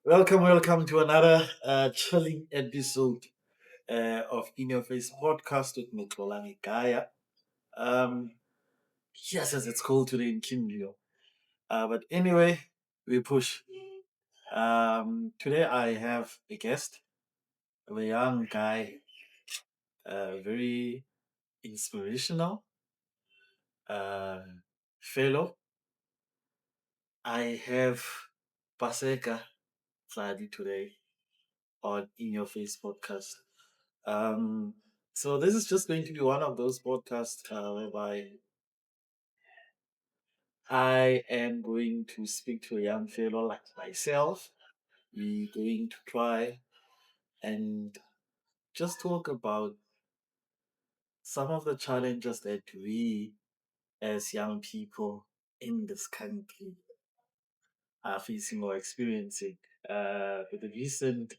Welcome to another chilling episode of In Your Face podcast with Nikolani Kaya. Um, yes, it's cold today in Kimjo. But anyway, we push. Today I have a guest, a young guy, very inspirational uh, fellow. I have Paseka Tladi today on In Your Face podcast. Um, so this is just going to be one of those podcasts whereby I am going to speak to a young fellow like myself. We're going to try and just talk about some of the challenges that we as young people in this country are facing or experiencing. With the recent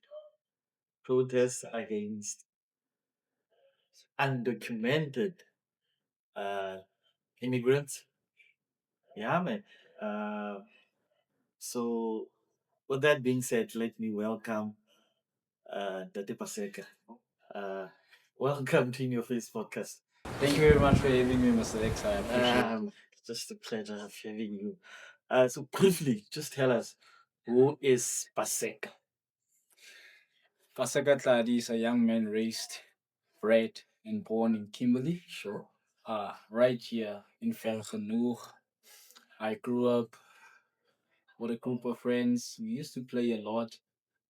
protests against undocumented uh, immigrants. Yeah, man. Uh, So, with that being said, let me welcome Date Paseka. Uh, welcome to In Your Face podcast. Thank you very much for having me, Mr. X. I appreciate it. It's just a pleasure of having you. So, briefly, just tell us who is Paseka? Paseka Tladi is a young man raised, bred, and born in Kimberley, Sure. right here in Vergenoeg. I grew up with a group of friends. We used to play a lot.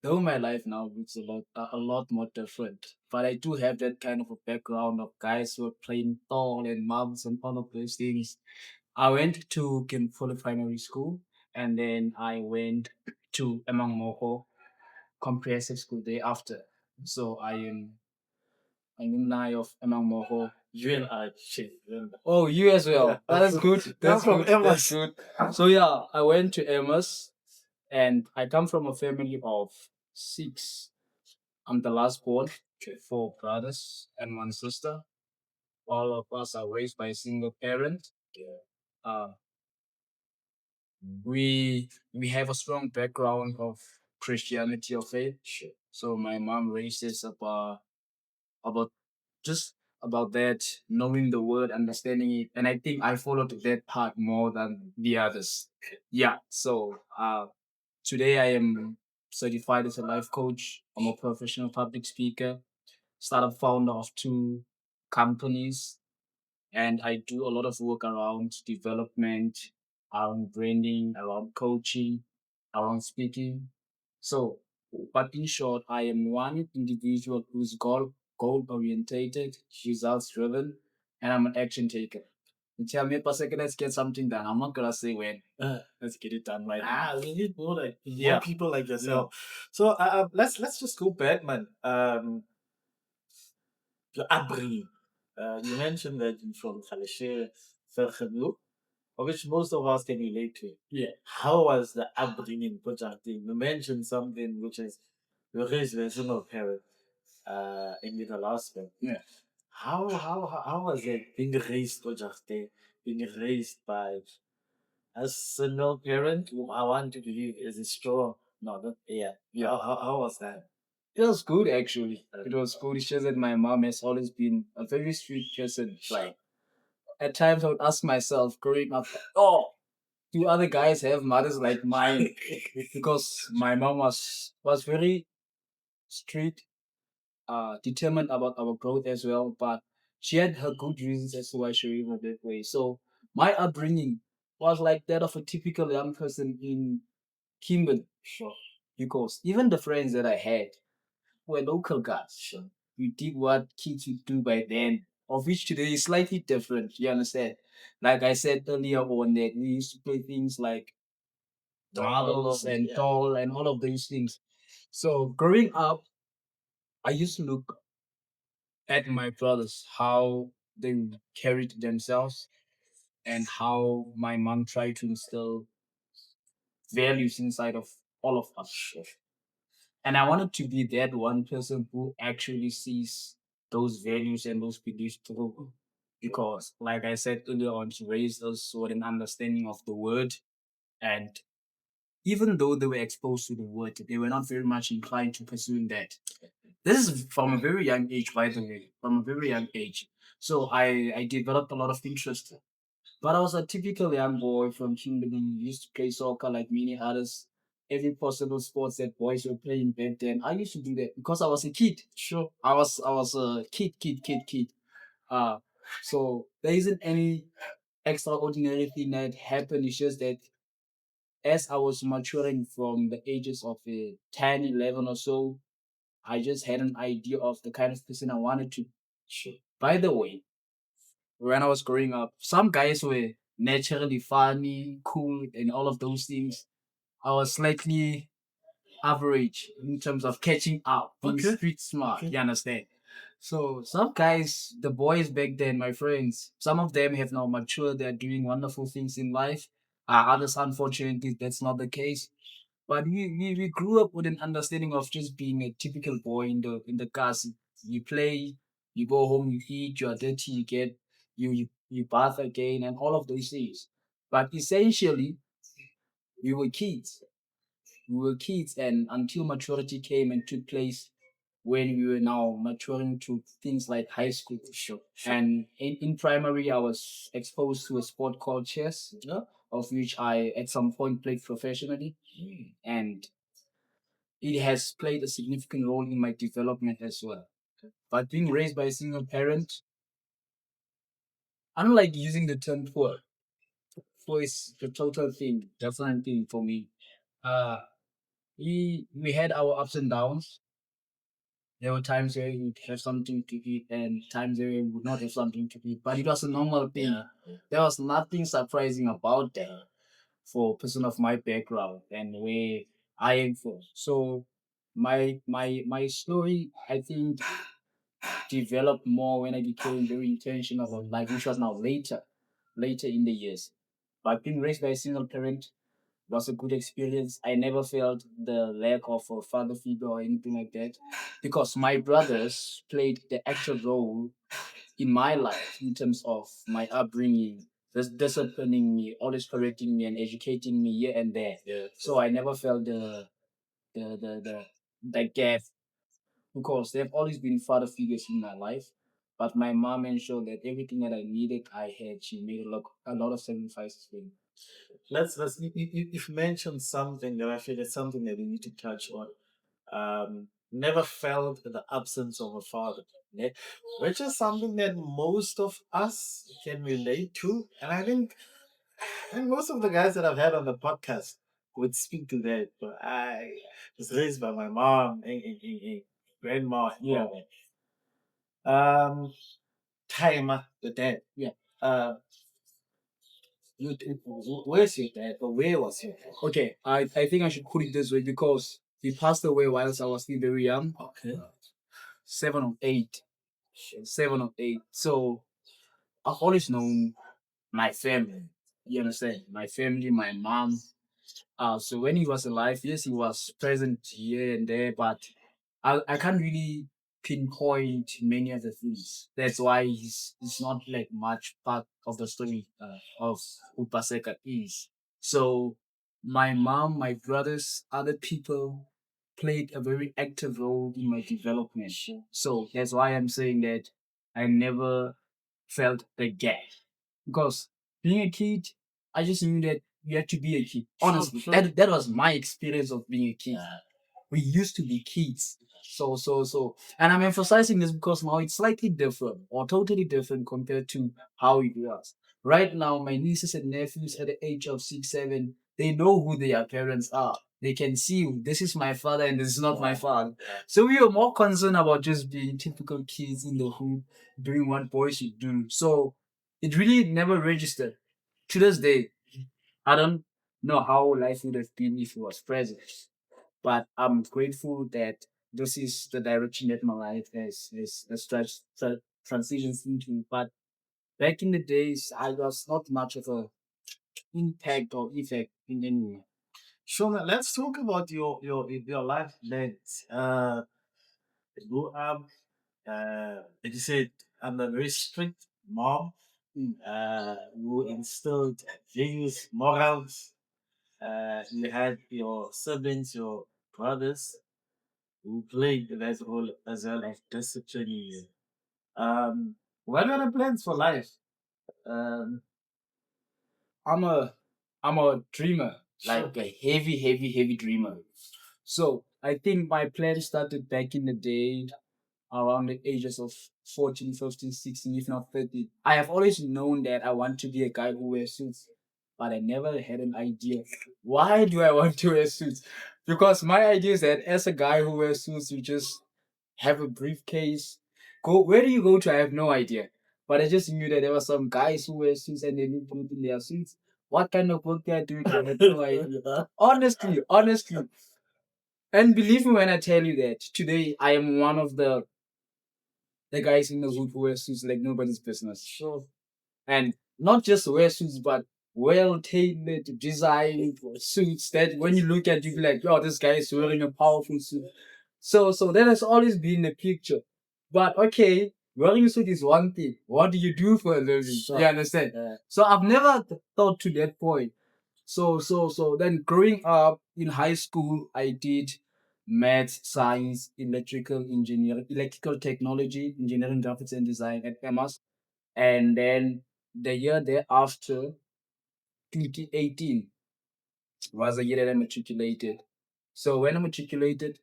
Though my life now looks a lot more different. But I do have that kind of a background of guys who are playing tall and marbles and all of those things. I went to Kimberley Primary School, and then I went to Emang Moho Comprehensive School day after. So I am alumni of Emang Moho. You and I, shit. You and I. Oh, you as well. Yeah, That's good. I'm That's from good. That's MS. good. So yeah, I went to MS, and I come from a family of six. I'm the last born, four brothers and one sister. All of us are raised by a single parent. Uh, we have a strong background of Christianity or faith. So my mom raised us about just about that, knowing the word, understanding it, and I think I followed that part more than the others. Yeah. So today I am certified as a life coach. I'm a professional public speaker, startup founder of two companies, and I do a lot of work around development, around branding, around coaching, around speaking. So, but in short, I am one individual who's goal orientated, results driven, and I'm an action taker. You tell me per second, let's get something done. I'm not gonna say when. Let's get it done right now. We need more Yeah. people like yourself. So let's just go back, man. Your upbringing. You mentioned that you're from Khalishe, Vergenoeg, of which most of us can relate to. Yeah. How was the upbringing, Pujati? You mentioned something which is you're raised by a single parent in the last one. Yeah. How was it being raised, Pujati? Being raised by a single parent whom I want to believe is a strong, no, not, yeah. How was that? It was good actually. It was good. It's just that my mom has always been a very sweet person. Like at times I would ask myself growing up, oh, do other guys have mothers like mine? Because my mom was very strict, determined about our growth as well, but she had her good reasons as to why she raised me that way. So my upbringing was like that of a typical young person in Kimberley. Sure. Because even the friends that I had were local guys. Sure. We did what kids would do by then, of which today is slightly different. You understand? Like I said earlier on, that we used to play things like marbles and tall and all of those things. So growing up, I used to look at my brothers, how they carried themselves and how my mom tried to instill values inside of all of us. And I wanted to be that one person who actually sees those values and those beliefs through. Because, like I said earlier on, she raised us with an understanding of the word. And even though they were exposed to the word, they were not very much inclined to pursuing that. This is from a very young age, by the way, from a very young age. So I developed a lot of interest. But I was a typical young boy from Kimberley, used to play soccer like many others. Every possible sports that boys were playing back then. I used to do that because I was a kid. Sure. I was a kid. Uh so there isn't any extraordinary thing that happened. It's just that as I was maturing from the ages of 10, 11 or so, I just had an idea of the kind of person I wanted to. Sure. By the way, when I was growing up, some guys were naturally funny, cool, and all of those things. I was slightly average in terms of catching up, being Okay. street smart. Okay. You understand? So some guys, the boys back then, my friends, some of them have now matured. They're doing wonderful things in life. Others, unfortunately, that's not the case. But we grew up with an understanding of just being a typical boy in the cars. You play, you go home, you eat, you are dirty, you get you bath again, and all of those things. But essentially, we were kids. We were kids, and until maturity came and took place, when we were now maturing to things like high school. Sure. And in primary, I was exposed to a sport called chess, yeah, of which I at some point played professionally. And it has played a significant role in my development as well. But being raised by a single parent, unlike using the term poor is the total thing, different thing for me. Uh, we had our ups and downs. There were times where we would have something to eat and times where we would not have something to eat. But it was a normal thing. Yeah. There was nothing surprising about that for a person of my background and where I am from. So my story, I think, developed more when I became very intentional about life, which was now later in the years. But being raised by a single parent was a good experience. I never felt the lack of a father figure or anything like that because my brothers played the actual role in my life in terms of my upbringing, disciplining me, always correcting me and educating me here and there. Yeah. So I never felt the gap because they've always been father figures in my life. But my mom ensured that everything that I needed, I had. She made a lot of sacrifices for me. Let's you've mentioned something that I feel is something that we need to touch on. Never felt the absence of a father, ne? Which is something that most of us can relate to, and I think most of the guys that I've had on the podcast would speak to that. But I was raised by my mom and grandma. Yeah. Timer, the dad. Yeah. Uh, where's your dad? Or where was your dad? Okay, I think I should put it this way because he passed away whilst I was still very young. Okay. 7 or 8. 7 or 8. So I've always known my family. You understand? My family, my mom. So when he was alive, yes, he was present here and there, but I can't really pinpoint many of the things. That's why he's not like much part of the story of who Paseka is. So my mom, my brothers, other people played a very active role in my development. So that's why I'm saying that I never felt the gap because being a kid, I just knew that you had to be a kid. Honestly, Sure. that was my experience of being a kid. We used to be kids. So, and I'm emphasizing this because now it's slightly different or totally different compared to how it was. Right now, my nieces and nephews at the age of 6, 7, they know who their parents are. They can see this is my father and this is not my father. So we are more concerned about just being typical kids in the hood, doing what boys should do. So it really never registered. To this day, I don't know how life would have been if it was present. But I'm grateful that this is the direction that my life has transitions into. But back in the days, I was not much of a impact or effect in any way. Sure. Let's talk about your life lens. You grew up, like you said, under a very strict mom, who instilled values, morals. You had your siblings, your brothers, who played that role as well of disciplining you. What are the plans for life? Um, I'm a I'm a dreamer, like a heavy dreamer. So I think my plan started back in the day around the ages of 14, 15, 16, if not 13. I have always known that I want to be a guy who wears suits, but I never had an idea. Why do I want to wear suits? Because my idea is that as a guy who wears suits, you just have a briefcase. Go where do you go to? I have no idea. But I just knew that there were some guys who wear suits and they look good in their suits. What kind of work they are doing, I have no idea. Honestly. And believe me when I tell you that today I am one of the guys in the hood who wear suits like nobody's business. Sure. And not just wear suits, but well tailored, designed suits that when you look at you be like, yo, this guy is wearing a powerful suit. So that has always been the picture. But okay, wearing a suit is one thing. What do you do for a living? Sure. You understand? Yeah. So I've never thought to that point. So then growing up in high school, I did math, science, electrical engineering, electrical technology, engineering, graphics and design at MS. And then the year thereafter, 2018, was the year that I matriculated. So when I matriculated,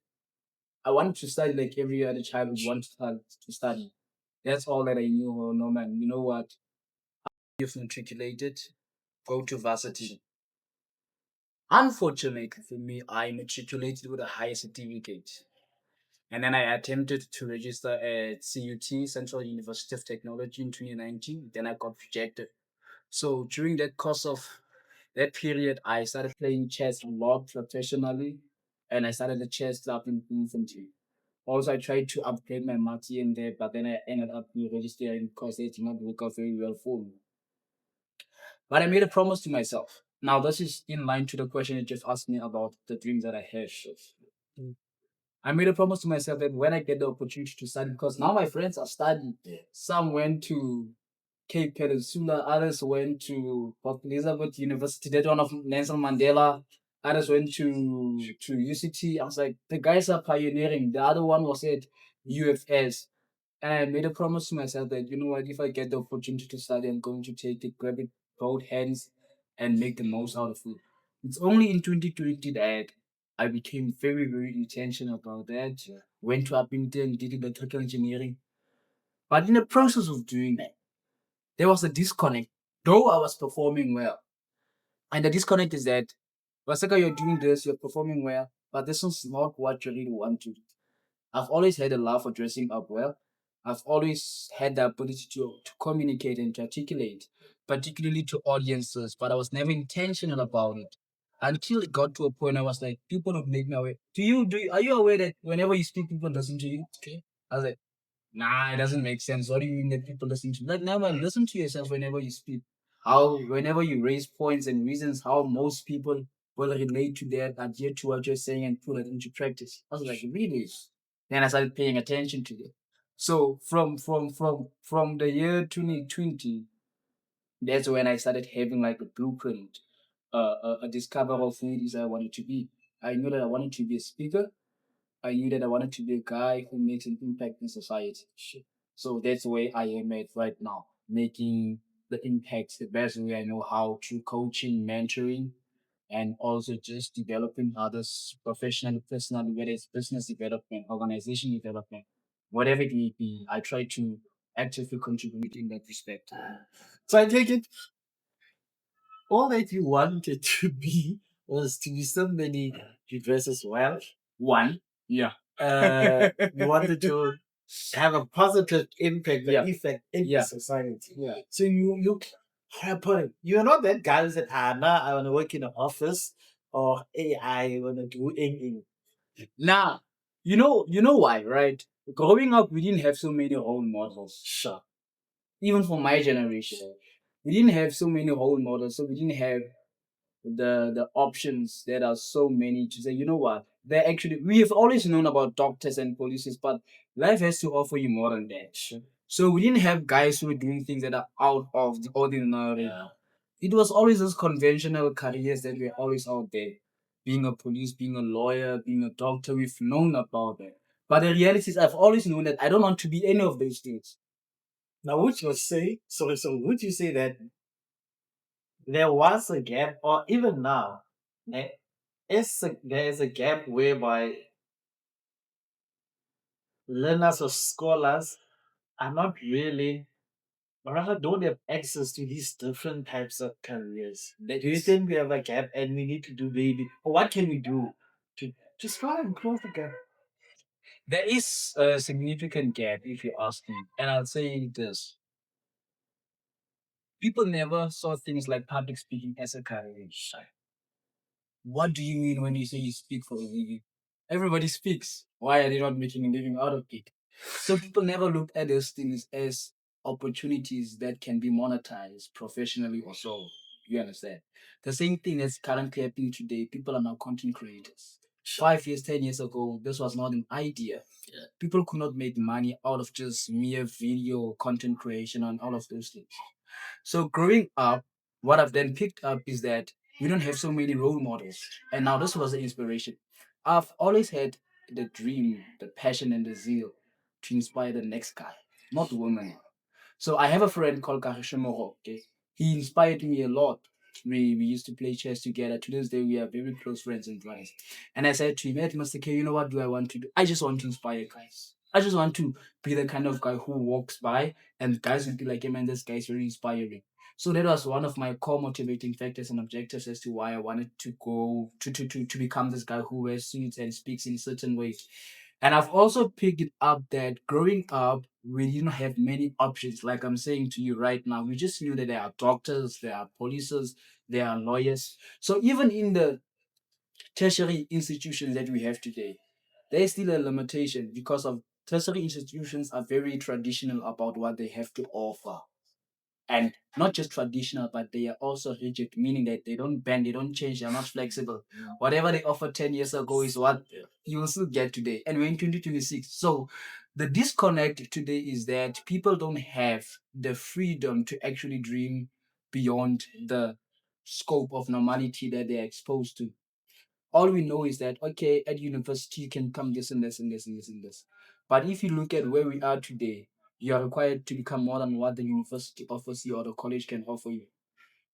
I wanted to study like every other child would want to study. That's all that I knew. Oh, no, man, you know what? You've matriculated, go to varsity. Unfortunately for me, I matriculated with a high certificate. And then I attempted to register at CUT, Central University of Technology, in 2019. Then I got rejected. So during that course of that period, I started playing chess a lot professionally. And I started a chess club in infantry. Also, I tried to upgrade my maths here and there, but then I ended up registering because they did not work out very well for me. But I made a promise to myself. Now, this is in line to the question you just asked me about the dreams that I have. I made a promise to myself that when I get the opportunity to study, because now my friends are studying. Some went to Cape Peninsula, others went to Port Elizabeth University, that one of Nelson Mandela, others went to UCT. I was like, the guys are pioneering. The other one was at UFS. And I made a promise to myself that, you know what, if I get the opportunity to study, I'm going to take it, grab it, both hands, and make the most out of it. It's only in 2020 that I became very intentional about that. Yeah. Went to Abington, did electrical engineering. But in the process of doing that, there was a disconnect. Though I was performing well. And the disconnect is that, Paseka, you're doing this, you're performing well, but this is not what you really want to do. I've always had a love for dressing up well. I've always had the ability to communicate and to articulate, particularly to audiences, but I was never intentional about it. Until it got to a point I was like, people don't make me aware. Are you aware that whenever you speak, people listen to you? Okay. I was like, nah, it doesn't make sense. What do you mean that people listen to you? Like, never listen to yourself whenever you speak. How, whenever you raise points and reasons, how most people will relate to that, adhere to what you're saying, and put it into practice. I was like, really? Then I started paying attention to it. So from the year 2020, that's when I started having like a blueprint, a discover of who it is I wanted to be. I knew that I wanted to be a speaker. I knew that I wanted to be a guy who makes an impact in society. So that's where I am at right now, making the impact the best way I know how through coaching, mentoring, and also just developing others professionally, personally, whether it's business development, organization development, whatever it may be. I try to actively contribute in that respect. so I take it all that you wanted to be was to be somebody who dresses well. One, yeah. You wanted to have a positive impact, Yeah. effect in Yeah. society. Yeah. So you happen. You're not that guy who said, nah, I want to work in an office or hey, I want to do ing. Now, you know why, right? Growing up, we didn't have so many role models. Sure. Even for my generation, we didn't have so many role models, so we didn't have the options that are so many to say, you know what? They actually we have always known about doctors and policies, but life has to offer you more than that. Sure. So we didn't have guys who were doing things that are out of the ordinary. Yeah. It was always those conventional careers that were always out there. Being a police, being a lawyer, being a doctor, we've known about it. But the reality is, I've always known that I don't want to be any of those things. Now, would you say, so would you say that there was a gap, or even now, there there is a gap whereby learners or scholars are not really, or rather don't have access to these different types of careers? Do you think we have a gap and we need to do maybe, or what can we do to just try and close the gap? There is a significant gap, if you ask me. And I'll say this: people never saw things like public speaking as a career. What do you mean when you say you speak for a living? Everybody speaks. Why are they not making a living out of it? So people never look at those things as opportunities that can be monetized professionally or so. You understand? The same thing that's currently happening today. People are now content creators. 5 years, 10 years ago, this was not an idea. People could not make money out of just mere video content creation and all of those things. So growing up, what I've then picked up is that we don't have so many role models. And now this was the inspiration. I've always had the dream, the passion, and the zeal to inspire the next guy, not women. So I have a friend called Karisha Moro. Okay, he inspired me a lot. We used to play chess together. To this day, we are very close friends and brothers. And I said to him, "Hey, Mr. K, you know what do I want to do? I just want to inspire guys. I just want to be the kind of guy who walks by and guys will be like, hey man, this guy is very inspiring." So that was one of my core motivating factors and objectives as to why I wanted to go to become this guy who wears suits and speaks in certain ways. And I've also picked it up that growing up, we didn't have many options. Like I'm saying to you right now, we just knew that there are doctors, there are police, there are lawyers. So even in the tertiary institutions that we have today, there's still a limitation because of tertiary institutions are very traditional about what they have to offer. And not just traditional, but they are also rigid, meaning that they don't bend, they don't change, they're not flexible. Whatever they offered 10 years ago is what you will still get today. And we're in 2026. So the disconnect today is that people don't have the freedom to actually dream beyond the scope of normality that they're exposed to. All we know is that okay, at university you can come this and this and this and this and this. But if you look at where we are today, you are required to become more than what the university offers you or the college can offer you.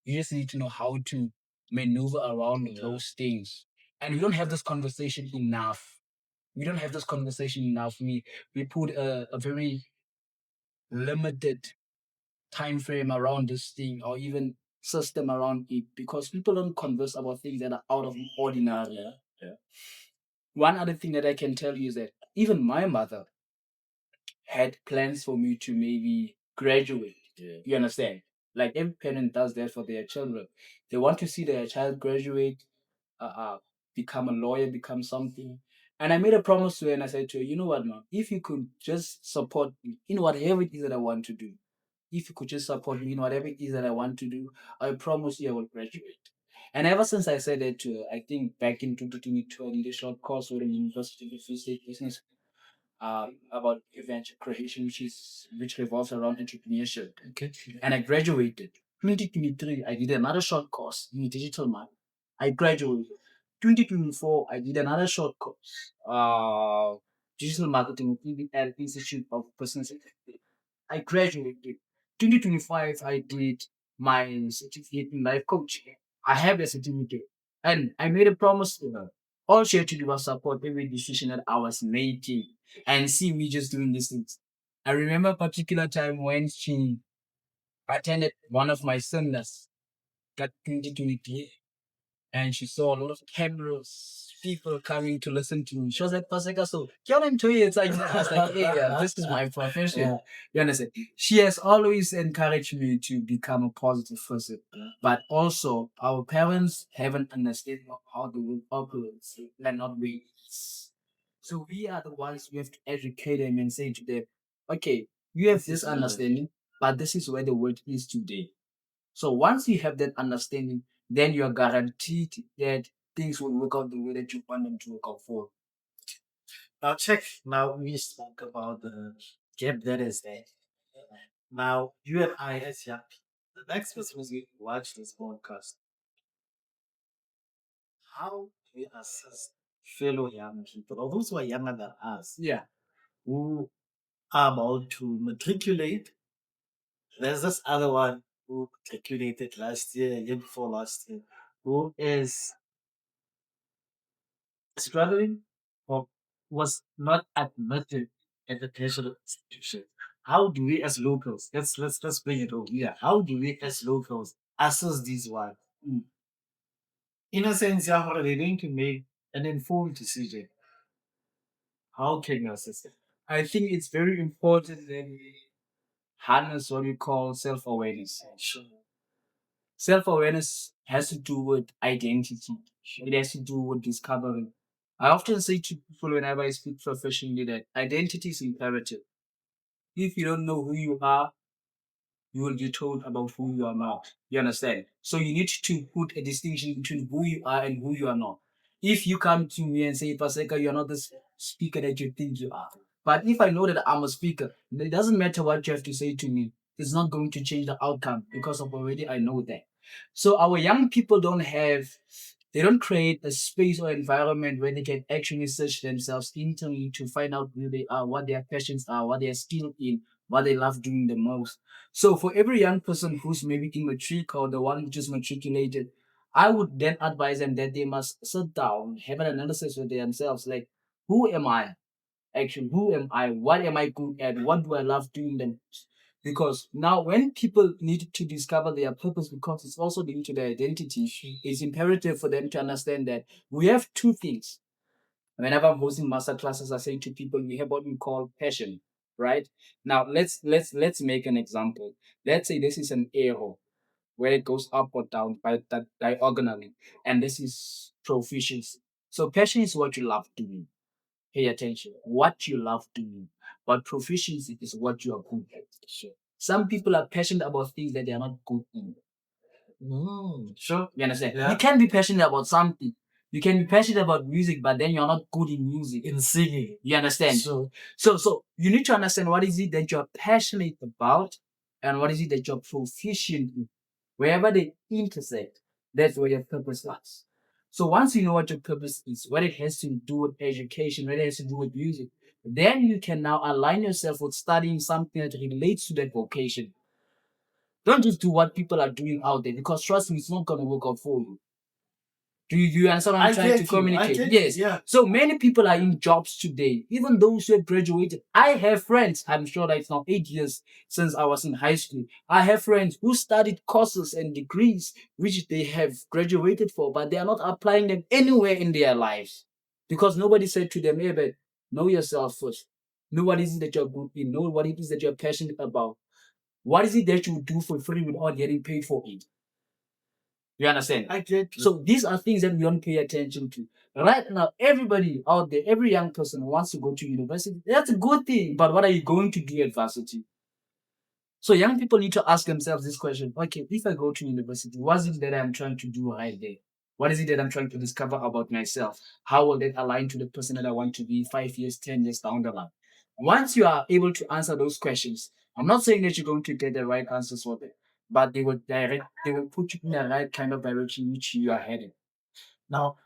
You just need to know how to maneuver around those things. And we don't have this conversation enough. We don't have this conversation enough. We put a very limited time frame around this thing or even system around it because people don't converse about things that are out of the ordinary. Yeah. One other thing that I can tell you is that even my mother had plans for me to maybe graduate. Yeah. You understand? Like every parent does that for their children. They want to see their child graduate, uh, uh, become a lawyer, become something. And I made a promise to her and I said to her, you know what, mom, if you could just support me in whatever it is that I want to do, if you could just support me in whatever it is that I want to do, I promise you I will graduate. And ever since I said that to her, I think back in 2022, I did a short course with the University of Free State Business about event creation, which revolves around entrepreneurship. Okay. And I graduated. 2023, I did another short course in digital marketing. I graduated. 2024, I did another short course, digital marketing at Institute of Business. I graduated. 2025, I did my certificate in life coaching. I have a certificate. And I made a promise to her. All she had to do was support every decision that I was making and see me just doing these things. I remember a particular time when she attended one of my seminars, got 2023, and she saw a lot of cameras, people coming to listen to me. She was like, Paseka, so can I tell you it's like I was like, hey, this is my profession. Yeah. You understand? She has always encouraged me to become a positive person. But also our parents haven't understood how the world operates and not we. So we are the ones we have to educate them and say to them, okay, you have this understanding, but this is where the world is today. So once you have that understanding, then you are guaranteed that things will work out the way that you want them to work out for. Now check. Now we spoke about the gap that is there. Now you and I as young people, The next person who's going to watch this podcast, how do we assist fellow young people, or those who are younger than us, Yeah. who are about to matriculate? There's this other one who matriculated last year, year before last year, who is struggling or was not admitted at the national institution. How do we as locals, let's bring it over here. How do we as locals assess these ones? In a sense, yeah, how are they going to make an informed decision? How can you assess it? I think it's very important that we harness what we call self awareness. Sure. Self awareness has to do with identity, it has to do with discovery. I often say to people whenever I speak professionally that identity is imperative. If you don't know who you are, you will be told about who you are not. You understand? So you need to put a distinction between who you are and who you are not. If you come to me and say, Paseka, you're not the speaker that you think you are. But if I know that I'm a speaker, it doesn't matter what you have to say to me. It's not going to change the outcome because of already I know that. So our young people they don't create a space or environment where they can actually search themselves internally to find out who they are, what their passions are, what they're skilled in, what they love doing the most. So for every young person who's maybe in matric or the one who just matriculated, I would then advise them that they must sit down, have an analysis with themselves, like who am I? Actually, who am I? What am I good at? What do I love doing the most? Because now when people need to discover their purpose, because it's also linked to their identity, it's imperative for them to understand that we have two things. Whenever I'm hosting master classes, I say to people, we have what we call passion, right? Now let's make an example. Let's say this is an arrow where it goes up or down by that diagonally, and this is proficiency. So passion is what you love doing. Pay attention. What you love doing. But proficiency is what you are good at. Sure. Some people are passionate about things that they are not good in. Sure. You understand? Yeah. You can be passionate about something. You can be passionate about music, but then you're not good in music. In singing. You understand? So So you need to understand what is it that you're passionate about and what is it that you're proficient in. Wherever they intersect, that's where your purpose lies. So once you know what your purpose is, what it has to do with education, what it has to do with music, then you can now align yourself with studying something that relates to that vocation. Don't just do what people are doing out there because trust me, it's not gonna work out for you. Do you understand what I'm I trying to get you. I communicate? get Yes. you. Yeah. So many people are in jobs today, even those who have graduated. I have friends, I'm sure that it's now 8 years since I was in high school. I have friends who studied courses and degrees which they have graduated for, but they are not applying them anywhere in their lives because nobody said to them, hey, but know yourself first. Know what is it that you're good in. Know what it is that you're passionate about. What is it that you do for free without getting paid for it? You understand? I get you. So these are things that we don't pay attention to. Right now, everybody out there, every young person wants to go to university. That's a good thing. But what are you going to do at varsity? So young people need to ask themselves this question. Okay, if I go to university, what is it that I'm trying to do right there? What is it that I'm trying to discover about myself? How will that align to the person that I want to be 5 years, 10 years down the line? Once you are able to answer those questions, I'm not saying that you're going to get the right answers for them, but they will put you in the right kind of direction which you are heading. Now,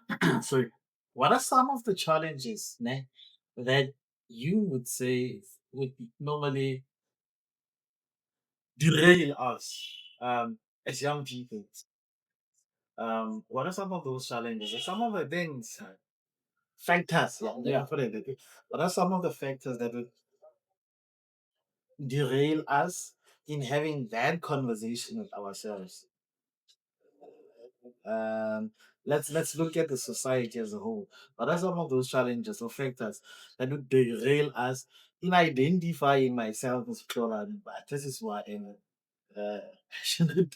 sorry. What are some of the challenges that you would say would normally derail us as young people? What are some of those challenges? And some of the things, factors, yeah, let me put it that way. What are some of the factors that would derail us in having that conversation with ourselves? Um, let's look at the society as a whole. What are some of those challenges or factors that would derail us in identifying myself as Flolan? But this is what I'm passionate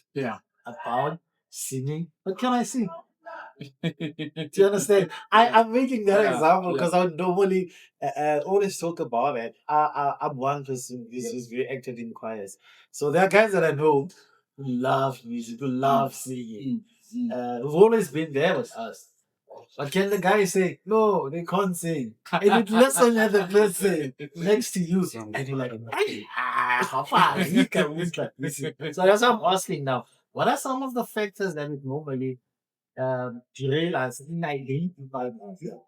about singing. What can I sing? Do you understand? I'm making that example because I would normally always talk about it. I'm one person who's very active in choirs. So there are guys that I know who love music, who love singing. Who've always been there with us. But can the guy say, no, they can't sing? And it listen at the person next to you. And you're like, "Ay, papa, he can win like this." So that's what I'm asking now. What are some of the factors that would normally derail us in identifying ourselves?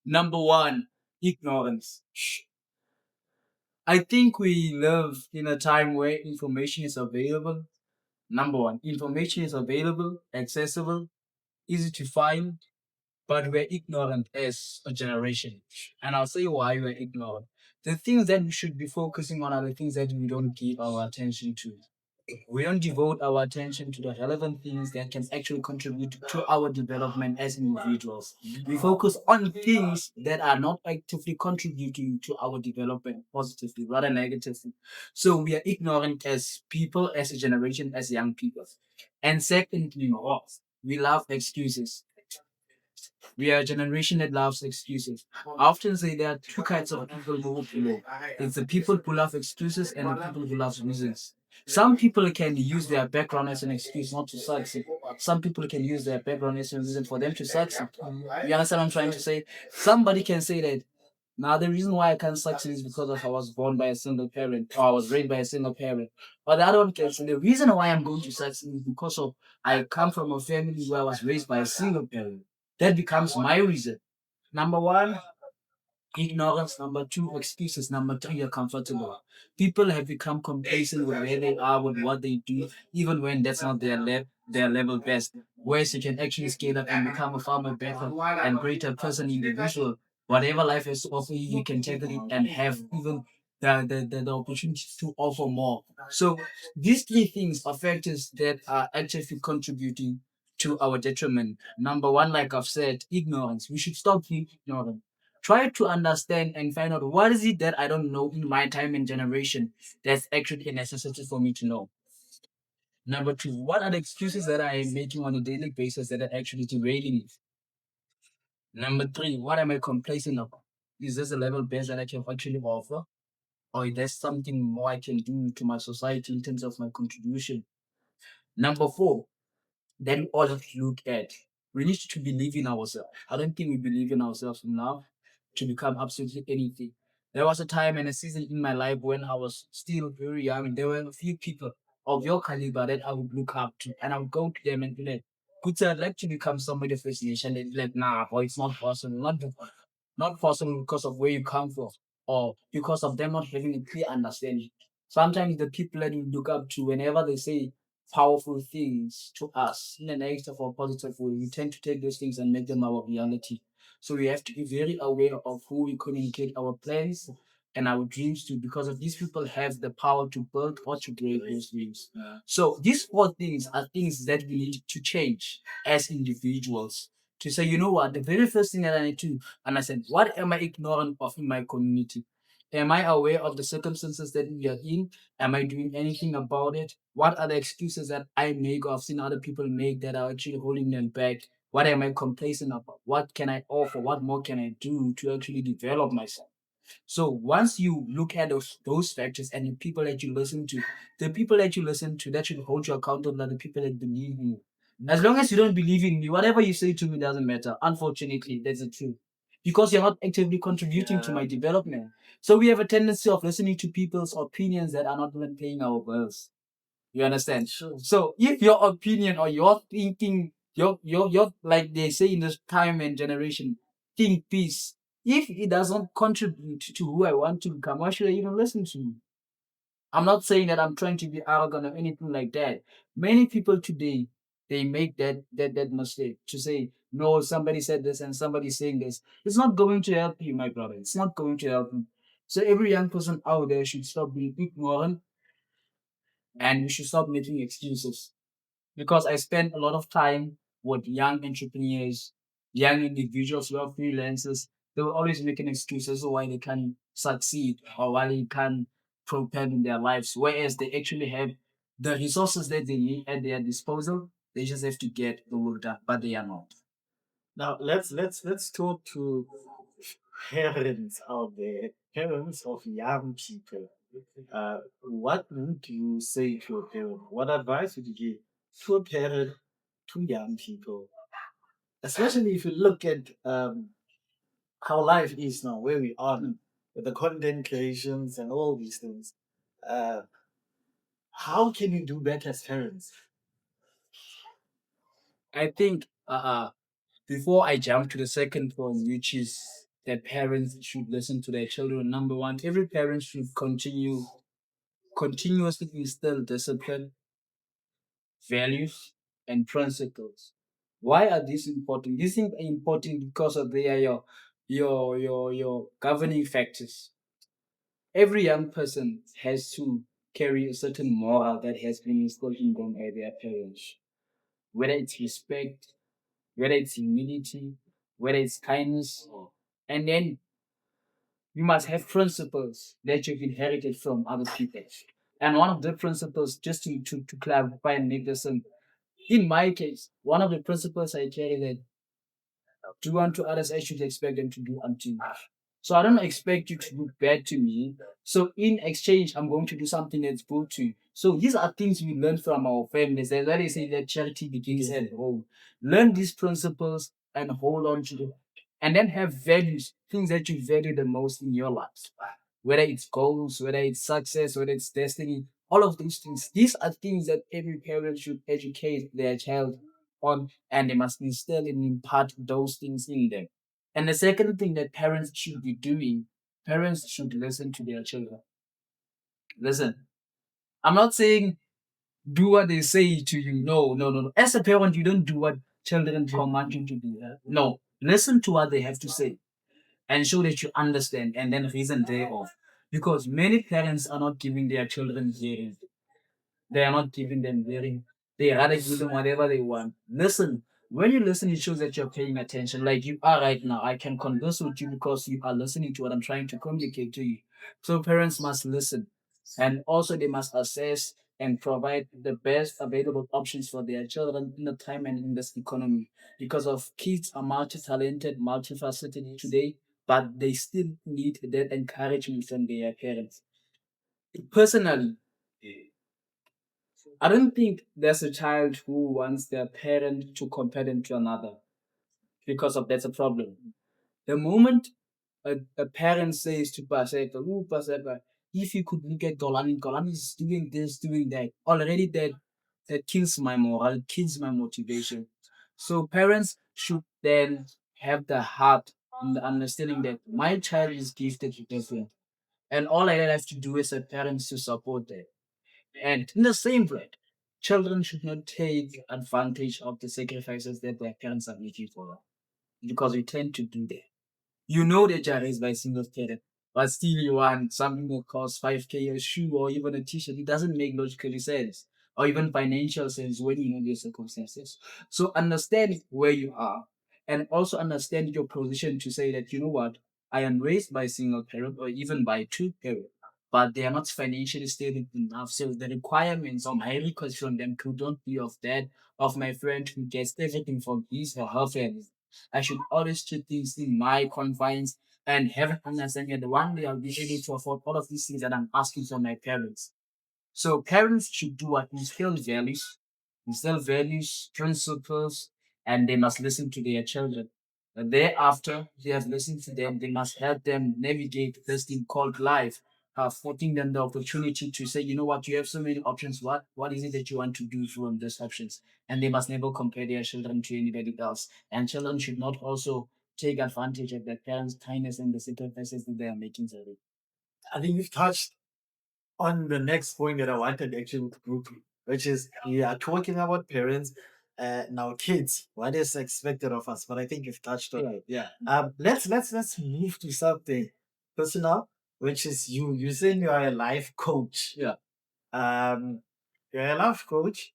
Number one, ignorance. I think we live in a time where information is available. Number one, information is available, accessible, easy to find, but we're ignorant as a generation. And I'll say why we're ignorant. The things that we should be focusing on are the things that we don't give our attention to. We don't devote our attention to the relevant things that can actually contribute to our development as individuals. We focus on things that are not actively contributing to our development positively, rather negatively. So we are ignorant as people, as a generation, as young people. And secondly, we love excuses. We are a generation that loves excuses. I often say there are two kinds of people who below. It's the people who love excuses and the people who love reasons. Some people can use their background as an excuse not to succeed. Some people can use their background as a reason for them to succeed. You understand what I'm trying to say? Somebody can say that now the reason why I can't succeed is because of I was born by a single parent or I was raised by a single parent. But the other one can say the reason why I'm going to succeed is because of I come from a family where I was raised by a single parent. That becomes my reason. Number one, ignorance. Number two, excuses. Number three, you're comfortable. People have become complacent with where they are, with what they do, even when that's not their level best. Whereas you can actually scale up and become a far more better and greater person, individual. Whatever life has to offer you, you can take it and have even the opportunity to offer more. So these three things are factors that are actually contributing to our detriment. Number one, like I've said, ignorance. We should stop being ignorant. Try to understand and find out what is it that I don't know in my time and generation that's actually a necessity for me to know. Number two, what are the excuses that I am making on a daily basis that are actually derailing me? Number three, what am I complacent about? Is this a level base that I can actually offer? Or is there something more I can do to my society in terms of my contribution? Number four, that we all have to look at. We need to believe in ourselves. I don't think we believe in ourselves enough to become absolutely anything. There was a time and a season in my life when I was still very young. There were a few people of your caliber that I would look up to, and I would go to them and be like, "Good, I'd like to become somebody of this nation." They'd be like, "Nah, boy, it's not possible. Not possible because of where you come from or because of them not having a clear understanding." Sometimes the people that you look up to, whenever they say powerful things to us in a negative or positive way, we tend to take those things and make them our reality. So we have to be very aware of who we communicate our plans and our dreams to, because of these people have the power to build or to create those dreams. So these four things are things that we need to change as individuals. To say, you know what, the very first thing that I need to, and I said, what am I ignorant of in my community? Am I aware of the circumstances that we are in? Am I doing anything about it? What are the excuses that I make or I've seen other people make that are actually holding them back? What am I complacent about? What can I offer? What more can I do to actually develop myself? So once you look at those factors and the people that you listen to, the people that you listen to that should hold you accountable are the people that believe in you. As long as you don't believe in me, whatever you say to me doesn't matter. Unfortunately, that's the truth. Because you're not actively contributing to my development. So we have a tendency of listening to people's opinions that are not even paying our bills. You understand? Sure. So if your opinion or your thinking, your like they say in this time and generation, think peace. If it doesn't contribute to who I want to become, why should I even listen to you? I'm not saying that I'm trying to be arrogant or anything like that. Many people today they make that mistake to say, no, somebody said this and somebody's saying this. It's not going to help you, my brother. It's not going to help you. So every young person out there should stop being ignorant and we should stop making excuses. Because I spend a lot of time with young entrepreneurs, young individuals who are freelancers. They will always make an excuse as to why they can't succeed or why they can't propel in their lives, whereas they actually have the resources that they need at their disposal. They just have to get the work done, but they are not. Now let's talk to parents out there, parents of young people. What would you say to a parent? What advice would you give to a parent to young people? especially if you look at how life is now, where we are now, with the content creations and all these things. Uh, how can you do better as parents? I think before I jump to the second point, which is that parents should listen to their children. Number one, every parent should continuously instill discipline, values, and principles. Why are these important? These things are important because of they are your governing factors. Every young person has to carry a certain moral that has been instilled in them by their parents, whether it's respect, whether it's humility, whether it's kindness, and then you must have principles that you've inherited from other people. And one of the principles, just to clarify and make this simple, in my case, one of the principles I carry that do unto others as you expect them to do unto you. So I don't expect you to do bad to me. So in exchange, I'm going to do something that's good to you. So these are things we learn from our families. That's why they say that charity begins at home. Learn these principles and hold on to them. And then have values, things that you value the most in your life. Whether it's goals, whether it's success, whether it's destiny, all of these things. These are things that every parent should educate their child on, and they must instill and impart those things in them. And the second thing that parents should be doing, parents should listen to their children. Listen, I'm not saying do what they say to you. No, no, no, no. As a parent, you don't do what children command you to do. No, listen to what they have to say and show that you understand and then reason thereof. Because many parents are not giving their children hearing. They are not giving them hearing. They rather give them whatever they want. Listen. When you listen, it shows that you're paying attention. Like you are right now. I can converse with you because you are listening to what I'm trying to communicate to you. So parents must listen. And also they must assess and provide the best available options for their children in the time and in this economy. Because of kids are multi-talented, multifaceted today, but they still need that encouragement from their parents. Personally, I don't think there's a child who wants their parent to compare them to another because of that's a problem. The moment a parent says to Paseka, "Ooh, Paseka, if you could look at Dolani, Dolani is doing this, doing that," already that kills my morale, kills my motivation. So parents should then have the heart and the understanding that my child is gifted different. And all I have to do as a parent is to support them. And in the same breath, children should not take advantage of the sacrifices that their parents are making for them because we tend to do that. You know that you're raised by a single parent, but still you want something that costs 5K a shoe or even a t-shirt. It doesn't make logical sense or even financial sense when you know your circumstances. So understand where you are and also understand your position to say that, you know what, I am raised by a single parent or even by two parents, but they are not financially stable enough. So the requirements or my request from them could not be of that of my friend who gets everything from his or her family. I should always treat things in my confines and have an understanding that one day I'll be able to afford all of these things that I'm asking from my parents. So parents should do what instill values, principles, and they must listen to their children. And thereafter, they have listened to them, they must help them navigate this thing called life, affording them the opportunity to say, you know what, you have so many options. What is it that you want to do from these options? And they must never compare their children to anybody else. And children should not also take advantage of their parents' kindness and the sacrifices that they are making for them. I think you've touched on the next point that I wanted actually to group, which is we are talking about parents, now kids, what is expected of us. But I think you've touched on it. Yeah. Let's move to something personal, which is you. You saying you are a life coach. Yeah. Um, you're a life coach.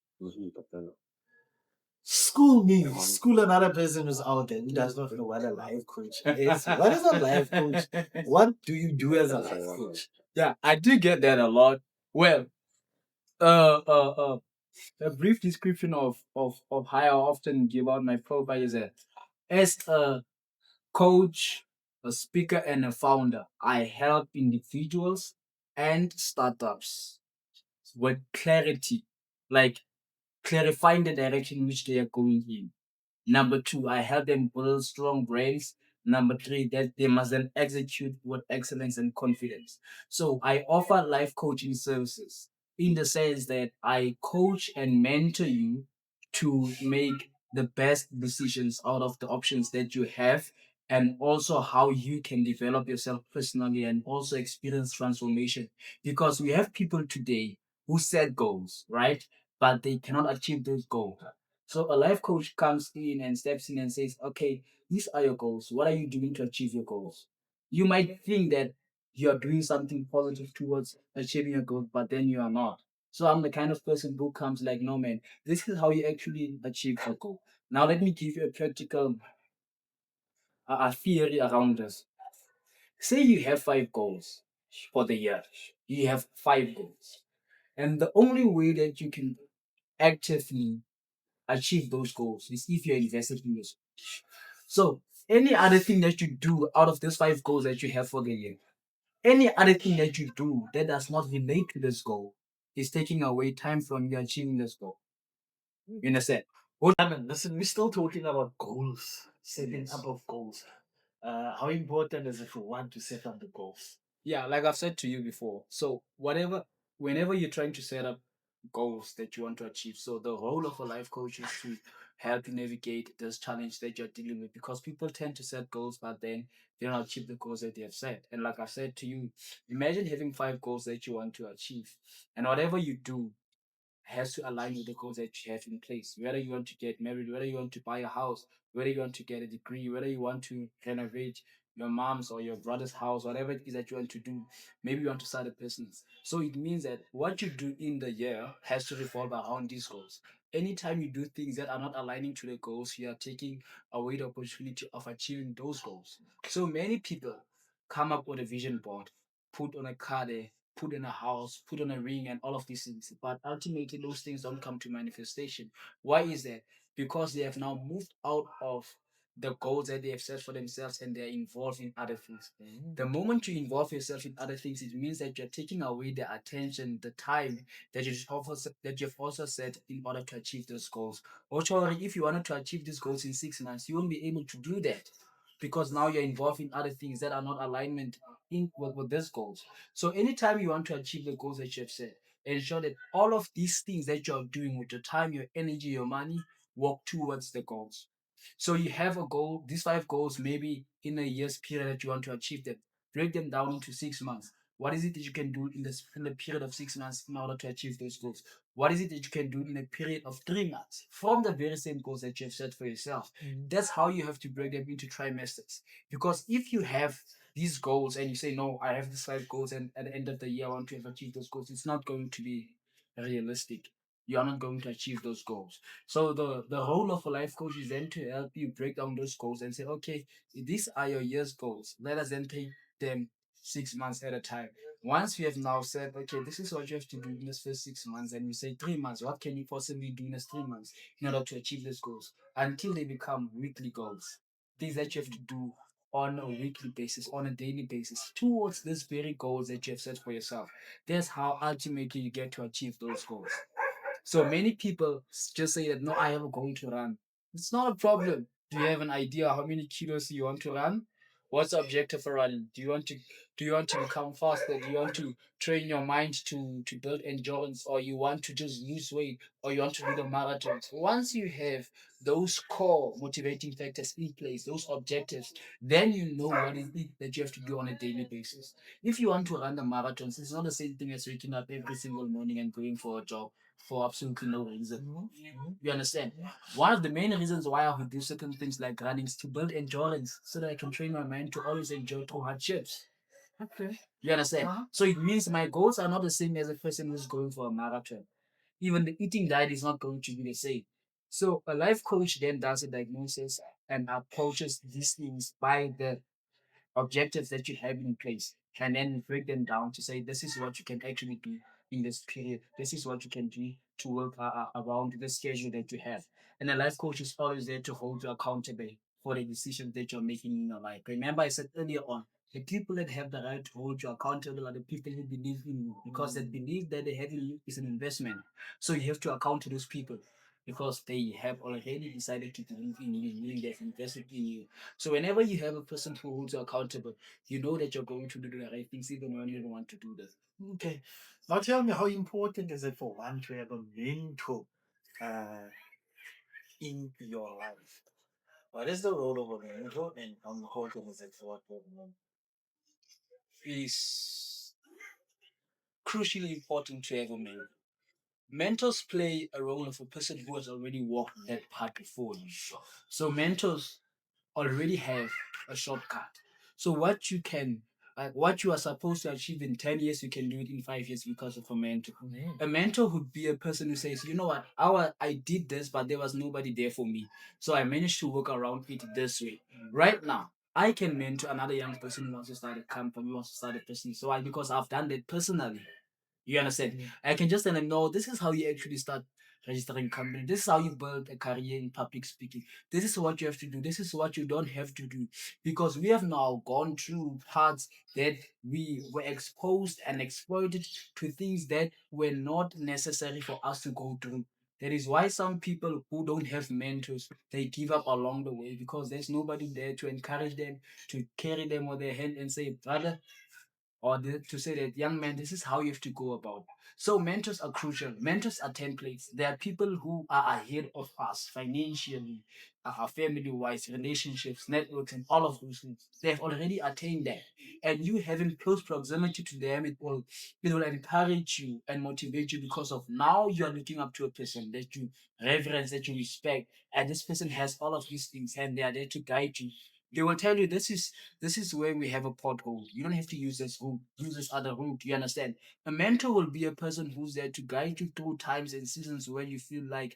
School me. School another person who's out there who does not know what a life coach is. What is a life coach? What do you do as a life coach? Yeah, I do get that a lot. Well, uh, uh, uh, a brief description of how I often give out my profile is that as a coach, a speaker, and a founder, I help individuals and startups with clarity, like clarifying the direction which they are going in. Number two, I help them build strong brains. Number three, that they must then execute with excellence and confidence. So I offer life coaching services in the sense that I coach and mentor you to make the best decisions out of the options that you have, and also how you can develop yourself personally and also experience transformation. Because we have people today who set goals, right? But they cannot achieve those goals. So a life coach comes in and steps in and says, okay, these are your goals. What are you doing to achieve your goals? You might think that you are doing something positive towards achieving your goals, but then you are not. So I'm the kind of person who comes like, no man, this is how you actually achieve your goal. Now let me give you a practical a theory around this. Say you have 5 goals for the year. You have 5 goals. And the only way that you can actively achieve those goals is if you're invested in this. So any other thing that you do out of those 5 goals that you have for the year, any other thing that you do that does not relate to this goal is taking away time from you achieving this goal. You understand? Simon, listen, we're still talking about goals, setting up of goals. How important is it for one to set up the goals? Yeah, like I've said to you before. So whenever you're trying to set up goals that you want to achieve, so the role of a life coach is to help you navigate this challenge that you're dealing with. Because people tend to set goals, but then they don't achieve the goals that they have set. And like I said to you, imagine having 5 goals that you want to achieve, and whatever you do has to align with the goals that you have in place. Whether you want to get married, whether you want to buy a house, whether you want to get a degree, whether you want to renovate your mom's or your brother's house, whatever it is that you want to do, maybe you want to start a business. So it means that what you do in the year has to revolve around these goals. Anytime you do things that are not aligning to the goals, you are taking away the opportunity of achieving those goals. So many people come up with a vision board, put on a card there, put in a house, put on a ring, and all of these things. But ultimately, those things don't come to manifestation. Why is that? Because they have now moved out of the goals that they have set for themselves and they're involved in other things. The moment you involve yourself in other things, it means that you're taking away the attention, the time that you've also set in order to achieve those goals. Or if you wanted to achieve these goals in 6 months, you won't be able to do that because now you're involved in other things that are not alignment with these goals. So anytime you want to achieve the goals that you have set, ensure that all of these things that you're doing with your time, your energy, your money, work towards the goals. So you have a goal, these 5 goals, maybe in a year's period that you want to achieve them. Break them down into 6 months. What is it that you can do in the period of 6 months in order to achieve those goals? What is it that you can do in a period of 3 months from the very same goals that you have set for yourself? That's how you have to break them into trimesters. Because if you have these goals and you say, no, I have these 5 goals, and at the end of the year, I want to have achieved those goals, it's not going to be realistic. You are not going to achieve those goals. So the role of a life coach is then to help you break down those goals and say, okay, these are your year's goals. Let us then take them 6 months at a time. Once you have now said, okay, this is what you have to do in this first 6 months, and you say 3 months, what can you possibly do in this 3 months in order to achieve these goals until they become weekly goals? Things that you have to do on a weekly basis, on a daily basis, towards these very goals that you have set for yourself. That's how ultimately you get to achieve those goals. So many people just say that no, I am going to run. It's not a problem. Do you have an idea how many kilos you want to run? What's the objective for running? Do you want to become faster? Do you want to train your mind to build endurance, or you want to just lose weight, or you want to do the marathons? Once you have those core motivating factors in place, those objectives, then you know what it is that you have to do on a daily basis. If you want to run the marathons, it's not the same thing as waking up every single morning and going for a jog for absolutely no reason. You understand? One of the main reasons why I would do certain things like running is to build endurance so that I can train my mind to always endure through hardships. Okay. You understand? So it means my goals are not the same as a person who's going for a marathon. Even the eating diet is not going to be the same. So a life coach then does a diagnosis and approaches these things by the objectives that you have in place and then break them down to say this is what you can actually do in this period. This is what you can do to work around the schedule that you have. And a life coach is always there to hold you accountable for the decisions that you're making in your life. Remember, I said earlier on, the people that have the right to hold you accountable are the people who believe in you because they believe that they have in you is an investment. So you have to account to those people. because they have already decided to believe in you, meaning they've invested in you. So whenever you have a person who holds you accountable, you know that you're going to do the right things even when you don't want to do this. Okay. Now tell me, how important is it for one to have a mentor uh, in your life? What is the role of a mentor, and how important is it for a Is crucially important to have a mentor. Mentors play a role of a person who has already walked that path before you. So mentors already have a shortcut. So what you can, like what you are supposed to achieve in 10 years, you can do it in 5 years because of a mentor. A mentor would be a person who says, you know what, I did this, but there was nobody there for me. So I managed to work around it this way. Right now, I can mentor another young person who wants to start a company, who wants to start a business. So because I've done that personally. You understand? I can just tell them, no, this is how you actually start registering company. This is how you build a career in public speaking. This is what you have to do. This is what you don't have to do. Because we have now gone through parts that we were exposed and exploited to things that were not necessary for us to go through. That is why some people who don't have mentors, they give up along the way because there's nobody there to encourage them, to carry them on their hand and say, brother, or to say that, young man, this is how you have to go about. So mentors are crucial. Mentors are templates. There are people who are ahead of us financially, family wise, relationships, networks, and all of those things. They have already attained that, and you having close proximity to them, it will encourage you and motivate you because of now you are looking up to a person that you reverence, that you respect, and this person has all of these things, and they are there to guide you. They will tell you, this is where we have a pothole. You don't have to use this route. Use this other route. You understand? A mentor will be a person who's there to guide you through times and seasons where you feel like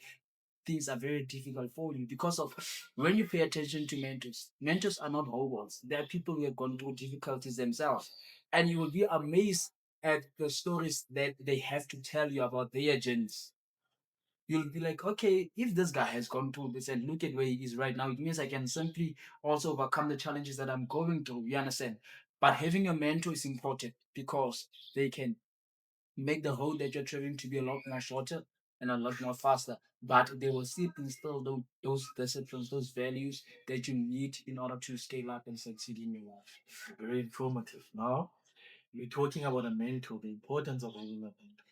things are very difficult for you. Because of when you pay attention to mentors, mentors are not robots. They are people who have gone through difficulties themselves. And you will be amazed at the stories that they have to tell you about their journeys. You'll be like, okay, if this guy has gone through this and look at where he is right now, it means I can simply also overcome the challenges that I'm going through. You understand? But having a mentor is important because they can make the road that you're traveling to be a lot more shorter and a lot more faster. But they will still instill those disciplines, those values that you need in order to scale up and succeed in your life. Very informative. Now, we're talking about a mentor, the importance of having a mentor.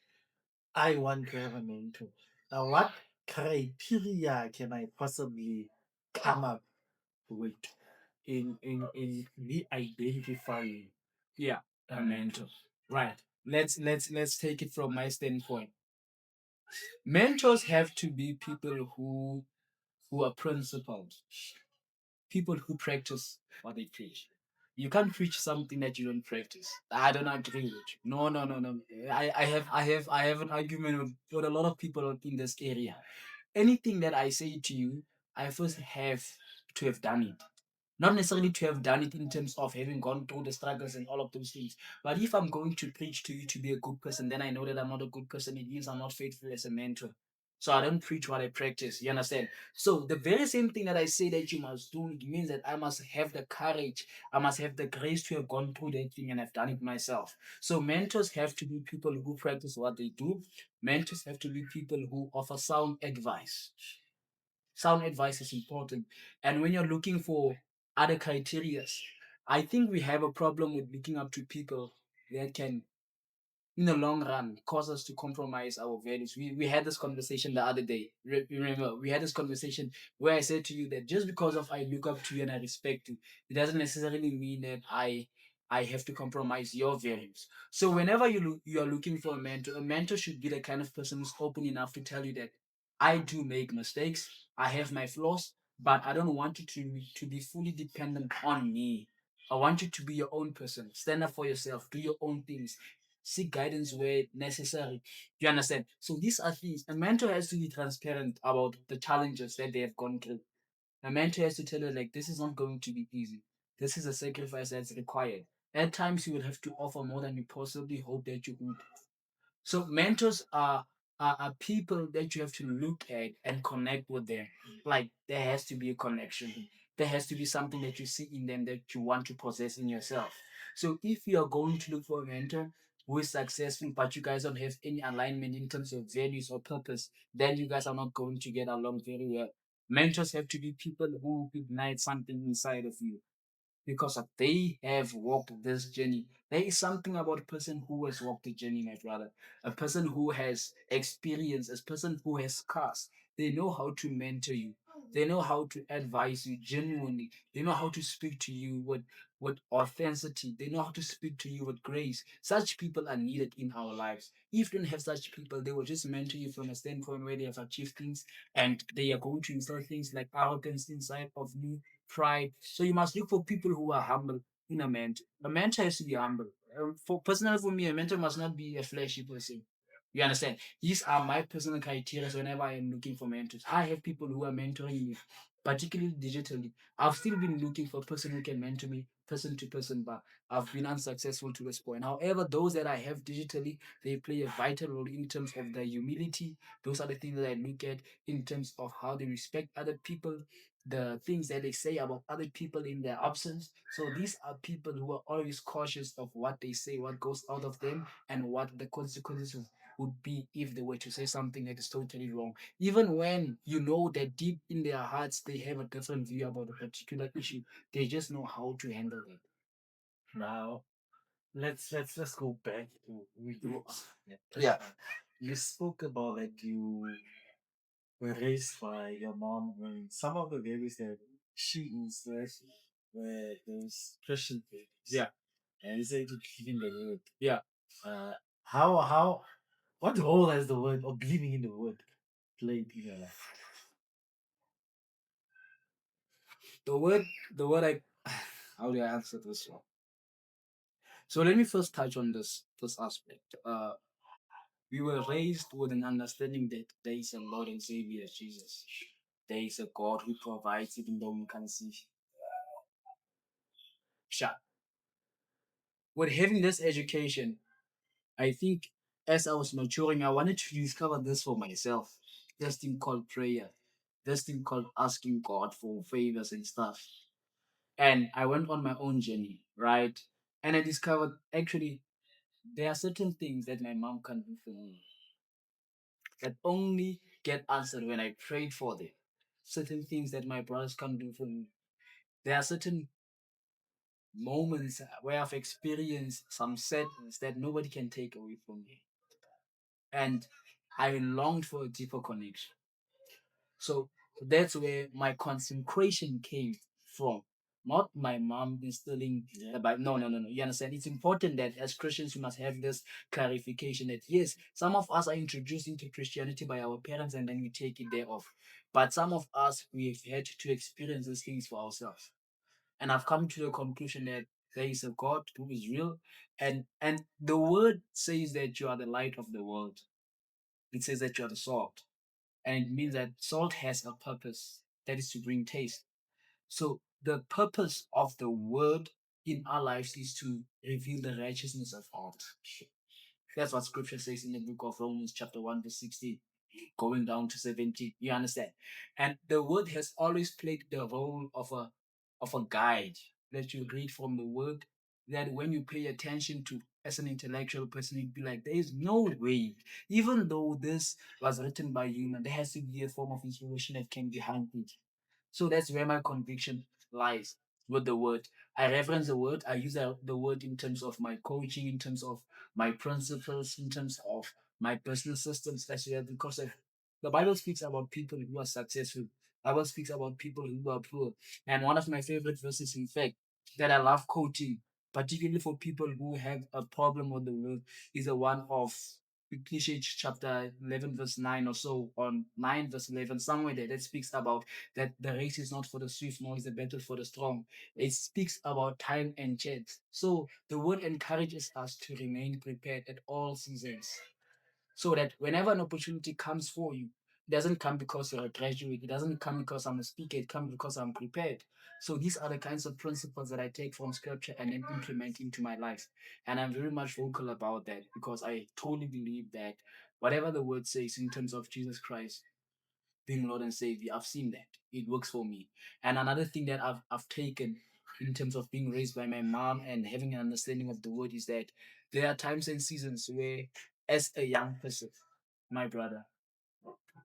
I want to have a mentor. Now, what criteria can I possibly come up with in me identifying Yeah, a a mentor. mentor? Right. Let's take it from my standpoint. Mentors have to be people who are principled, people who practice what they preach. You can't preach something that you don't practice. I don't agree with you. No, no, no, no. I have an argument with a lot of people in this area. Anything that I say to you, I first have to have done it. Not necessarily to have done it in terms of having gone through the struggles and all of those things. But if I'm going to preach to you to be a good person, then I know that I'm not a good person. It means I'm not faithful as a mentor. So I don't preach what I practice. You understand? So the very same thing that I say that you must do, it means that I must have the courage, I must have the grace to have gone through that thing and have done it myself. So mentors have to be people who practice what they do. Mentors have to be people who offer sound advice. Sound advice is important. And when you're looking for other criteria, I think we have a problem with looking up to people that can, in the long run, cause us to compromise our values. We had this conversation the other day. Remember, we had this conversation where I said to you that just because of I look up to you and I respect you, it doesn't necessarily mean that I have to compromise your values. So whenever you are looking for a mentor should be the kind of person who's open enough to tell you that I do make mistakes, I have my flaws, but I don't want you to be fully dependent on me. I want you to be your own person. Stand up for yourself. Do your own things. Seek guidance where necessary. You understand? So these are things. A mentor has to be transparent about the challenges that they have gone through. A mentor has to tell you, like, this is not going to be easy. This is a sacrifice that's required. At times, you will have to offer more than you possibly hope that you would. So mentors are people that you have to look at and connect with them. Like there has to be a connection. There has to be something that you see in them that you want to possess in yourself. So if you are going to look for a mentor, who is successful, but you guys don't have any alignment in terms of values or purpose, then you guys are not going to get along very well. Mentors have to be people who ignite something inside of you because they have walked this journey. There is something about a person who has walked the journey, my brother. A person who has experience, a person who has scars. They know how to mentor you. They know how to advise you genuinely. They know how to speak to you with authenticity. They know how to speak to you with grace. Such people are needed in our lives. If you don't have such people, they will just mentor you from a standpoint where they have achieved things and they are going to install things like arrogance inside of you, pride. So you must look for people who are humble in a mentor. A mentor has to be humble. For personally, for me, a mentor must not be a flashy person. You understand? These are my personal criteria whenever I am looking for mentors. I have people who are mentoring me, particularly digitally. I've still been looking for a person who can mentor me person to person, but I've been unsuccessful to this point. However, those that I have digitally, they play a vital role in terms of their humility. Those are the things that I look at in terms of how they respect other people, the things that they say about other people in their absence. So these are people who are always cautious of what they say, what goes out of them, and what the consequences would be if they were to say something that is totally wrong. Even when you know that deep in their hearts they have a different view about a particular issue, they just know how to handle it. Now let's go back to you. Yeah. You spoke about that you were raised by your mom, and some of the babies that she instilled were those Christian babies. Yeah. And you said to believe in the word. Yeah. Uh, how what role has the word or believing in the word played in your life? The word, the word I, how do I answer this one? So let me first touch on this aspect. We were raised with an understanding that there is a Lord and Savior, Jesus. There is a God who provides even though we can't see. Sure. With having this education, I think as I was maturing, I wanted to discover this for myself. This thing called prayer. This thing called asking God for favors and stuff. And I went on my own journey, right? And I discovered actually there are certain things that my mom can do for me that only get answered when I prayed for them. Certain things that my brothers can't do for me. There are certain moments where I've experienced some sadness that nobody can take away from me. And I longed for a deeper connection. So that's where my consecration came from. Not my mom instilling the Bible. No, no, no, no. You understand? It's important that as Christians we must have this clarification that yes, some of us are introduced into Christianity by our parents and then we take it there off. But some of us we've had to experience these things for ourselves. And I've come to the conclusion that there is a God who is real, and the word says that you are the light of the world. It says that you are the salt, and it means that salt has a purpose that is to bring taste. So the purpose of the word in our lives is to reveal the righteousness of God. That's what scripture says in the book of Romans, chapter 1, verse 16, going down to 17. You understand? And the word has always played the role of a guide that you read from the word, that when you pay attention to as an intellectual person, you'd be like, there is no way, even though this was written by human, there has to be a form of inspiration that came behind it. So that's where my conviction lies with the word. I reference the word. I use the word in terms of my coaching, in terms of my principles, in terms of my business systems as well, because the Bible speaks about people who are successful. The Bible speaks about people who are poor. And one of my favorite verses, in fact, that I love quoting, particularly for people who have a problem with the word, is the one of Ecclesiastes chapter 11, verse 9 or so, on 9, verse 11, somewhere there, that speaks about that the race is not for the swift, nor is the battle for the strong. It speaks about time and chance. So the word encourages us to remain prepared at all seasons, so that whenever an opportunity comes for you, it doesn't come because you're a graduate, it doesn't come because I'm a speaker, it comes because I'm prepared. So these are the kinds of principles that I take from scripture and then implement into my life. And I'm very much vocal about that because I totally believe that whatever the word says in terms of Jesus Christ being Lord and Savior, I've seen that. It works for me. And another thing that I've taken in terms of being raised by my mom and having an understanding of the word is that there are times and seasons where, as a young person, my brother,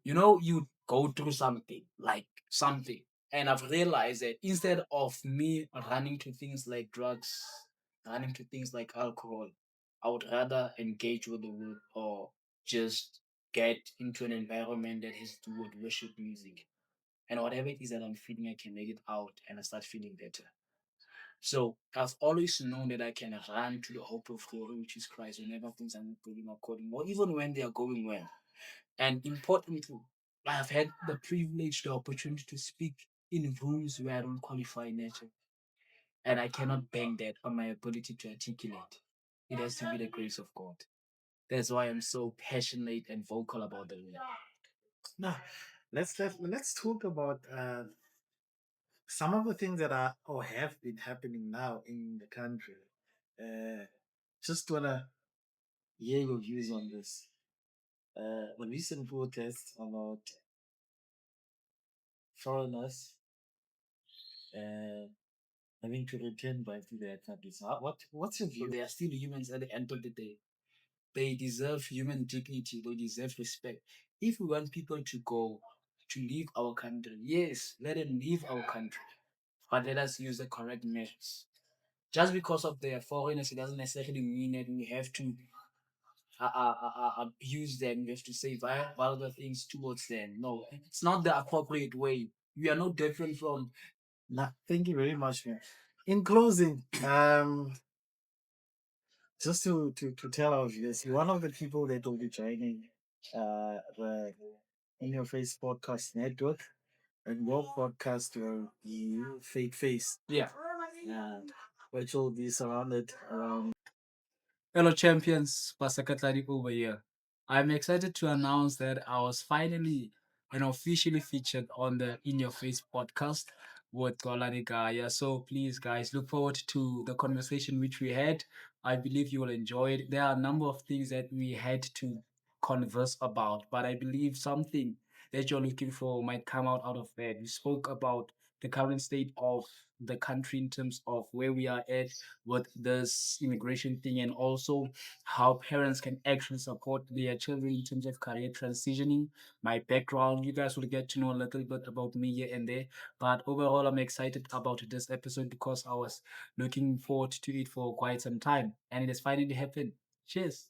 you go through something, like something. And I've realized that instead of me running to things like drugs, running to things like alcohol, I would rather engage with the word or just get into an environment that has to do with worship music. And whatever it is that I'm feeling, I can make it out and I start feeling better. So I've always known that I can run to the hope of glory, which is Christ, whenever things are not going according, or even when they are going well. And importantly, I have had the privilege, the opportunity to speak in rooms where I don't qualify nature. And I cannot bank that on my ability to articulate. It has to be the grace of God. That's why I'm so passionate and vocal about the word. Now, let's talk about some of the things that are or have been happening now in the country. Uh, just wanna hear your views on this. The recent protests about foreigners uh, having to return back to their countries. What's your So view? they are still humans at the end of the day. They deserve human dignity. They deserve respect. If we want people to go to leave our country, yes, let them leave our country. But let us use the correct measures. Just because of their foreigners, it doesn't necessarily mean that we have to abuse them. We have to say vulgar things towards them. No, it's not the appropriate way. We are no different from. Nah, thank you very much, man. In closing, just to tell our viewers, you're one of the people that will be joining the In Your Face podcast network, and your podcast will be Fake Face, Yeah. which will be surrounded around. Fellow champions, Paseka Tladi over here. I'm excited to announce that I was finally and officially featured on the In Your Face podcast with Golani Gaya. So please, guys, look forward to the conversation which we had. I believe you will enjoy it. There are a number of things that we had to converse about, but I believe something that you're looking for might come out of that. We spoke about the current state of the country in terms of where we are at with this immigration thing, and also how parents can actually support their children in terms of career transitioning. My background, you guys will get to know a little bit about me here and there. But overall, I'm excited about this episode because I was looking forward to it for quite some time, and it has finally happened. Cheers.